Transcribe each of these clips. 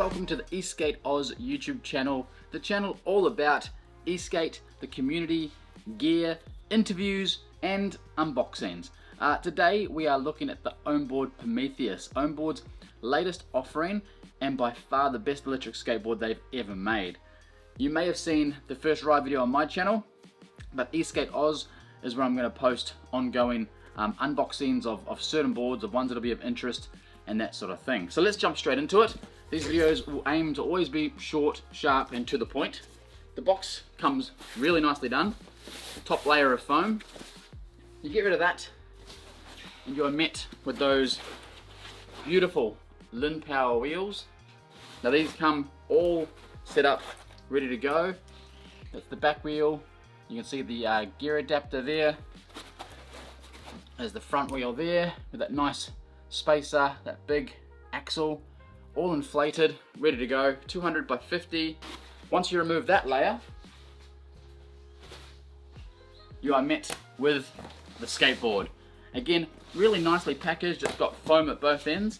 welcome to the ESK8 OZ YouTube channel, the channel all about ESK8, the community, gear, interviews and unboxings. Today we are looking at the Ownboard Prometheus, Ownboard's latest offering and by far the best electric skateboard they've ever made. You may have seen the first ride video on my channel, but ESK8 OZ is where I'm going to post ongoing unboxings of certain boards, of ones that'll be of interest and that sort of thing. So let's jump straight into it. These videos will aim to always be short, sharp and to the point. The box comes really nicely done. Top layer of foam. You get rid of that and you're met with those beautiful Lin Power wheels. Now these come all set up, ready to go. That's the back wheel. You can see the gear adapter there. There's the front wheel there with that nice spacer, that big axle, all inflated, ready to go, 200 by 50. Once you remove that layer, you are met with the skateboard. Again, really nicely packaged. It's got foam at both ends,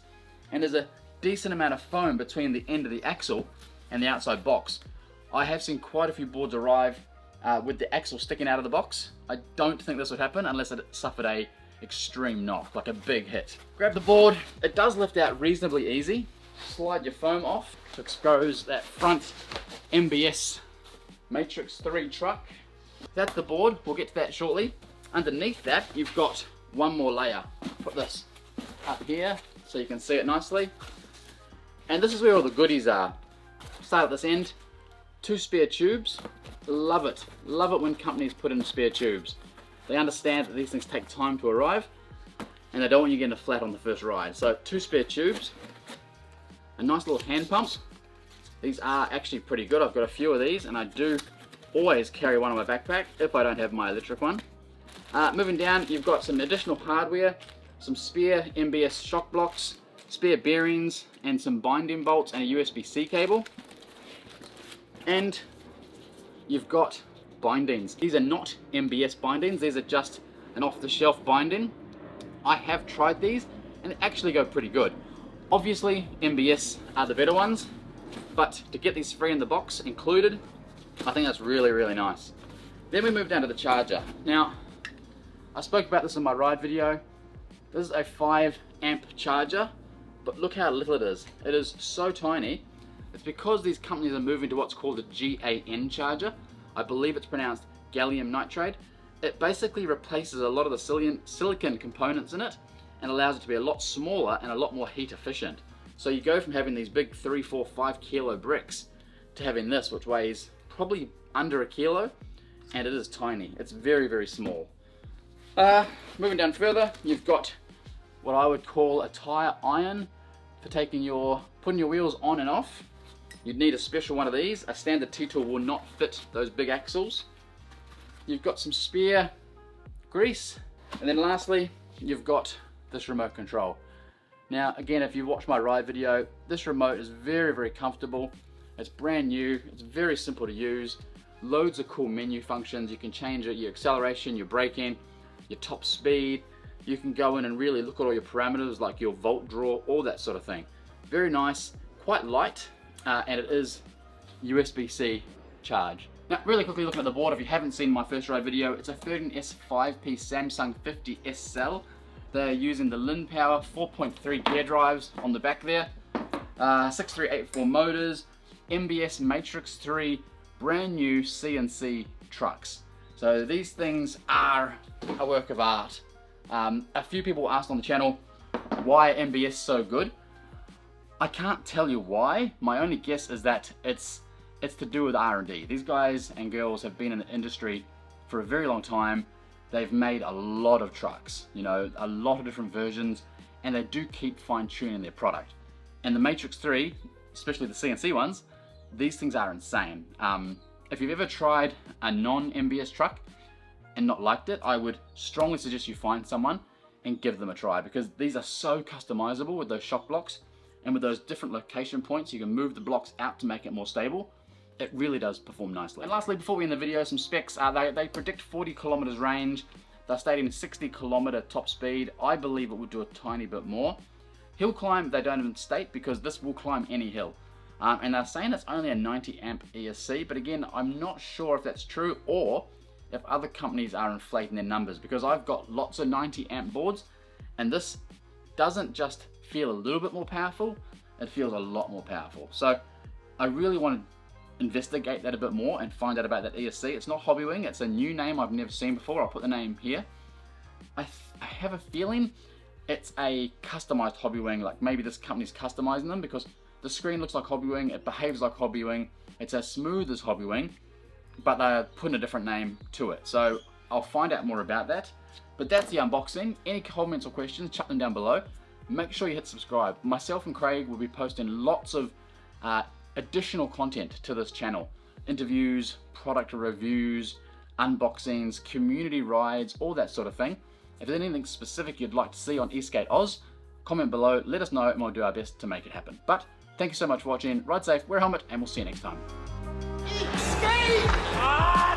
and there's a decent amount of foam between the end of the axle and the outside box. I have seen quite a few boards arrive with the axle sticking out of the box. I don't think this would happen unless it suffered a extreme knock, like a big hit. Grab the board. It does lift out reasonably easy. Slide your foam off to expose that front MBS Matrix 3 truck. That's the board. We'll get to that shortly. Underneath that, you've got one more layer. Put this up here so you can see it nicely. And this is where all the goodies are. Start at this end. 2 spare tubes. Love it. Love it when companies put in spare tubes. They understand that these things take time to arrive and they don't want you getting a flat on the first ride. So 2 spare tubes, a nice little hand pump. These are actually pretty good. I've got a few of these and I do always carry one in my backpack if I don't have my electric one. Moving down, you've got some additional hardware, some spare MBS shock blocks, spare bearings and some binding bolts and a USB-C cable. And you've got bindings. These are not MBS bindings, these are just an off-the-shelf binding. I have tried these and they actually go pretty good. Obviously MBS are the better ones, but to get these free in the box included, I think that's really, really nice. Then we move down to the charger. Now, I spoke about this in my ride video. This is a 5 amp charger, but look how little it is. It is so tiny. It's because these companies are moving to what's called a GaN charger. I believe it's pronounced gallium nitride. It basically replaces a lot of the silicon components in it and allows it to be a lot smaller and a lot more heat efficient. So you go from having these big 3, 4, 5 kilo bricks to having this, which weighs probably under a kilo, and it is tiny. It's very, very small. Moving down further, you've got what I would call a tire iron for putting your wheels on and off. You'd need a special one of these. A standard T-tool will not fit those big axles. You've got some spare grease. And then lastly, you've got this remote control. Now, again, if you watch my ride video, this remote is very, very comfortable. It's brand new. It's very simple to use. Loads of cool menu functions. You can change it, your acceleration, your braking, your top speed. You can go in and really look at all your parameters like your volt draw, all that sort of thing. Very nice, quite light. And it is USB-C charge. Now, really quickly looking at the board, if you haven't seen my first ride video, it's a 13S 5P Samsung 50S cell. They're using the Lin Power 4.3 gear drives on the back there, 6384 motors, MBS Matrix 3, brand new CNC trucks. So these things are a work of art. A few people asked on the channel, why MBS so good? I can't tell you why. My only guess is that it's to do with R&D. These guys and girls have been in the industry for a very long time. They've made a lot of trucks, you know, a lot of different versions, and they do keep fine-tuning their product. And the Matrix 3, especially the CNC ones, these things are insane. If you've ever tried a non-MBS truck and not liked it, I would strongly suggest you find someone and give them a try, because these are so customizable with those shock blocks. And with those different location points, you can move the blocks out to make it more stable. It really does perform nicely. And lastly, before we end the video, some specs. They predict 40 kilometers range. They're stating 60 kilometer top speed. I believe it would do a tiny bit more. Hill climb, they don't even state, because this will climb any hill. And they're saying it's only a 90 amp ESC, but again, I'm not sure if that's true or if other companies are inflating their numbers, because I've got lots of 90 amp boards and this doesn't just feel a little bit more powerful, it feels a lot more powerful. So I really want to investigate that a bit more and find out about that ESC. It's not Hobbywing, it's a new name I've never seen before. I'll put the name here. I have a feeling it's a customized Hobbywing, like maybe this company's customizing them, because the screen looks like Hobbywing, it behaves like Hobbywing, it's as smooth as Hobbywing, but they're putting a different name to it. So I'll find out more about that. But that's the unboxing. Any comments or questions, chuck them down below. Make sure you hit subscribe. Myself and Craig will be posting lots of additional content to this channel. Interviews, product reviews, unboxings, community rides, all that sort of thing. If there's anything specific you'd like to see on ESK8 OZ, comment below, let us know, and we'll do our best to make it happen. But thank you so much for watching. Ride safe, wear a helmet, and we'll see you next time. Skate!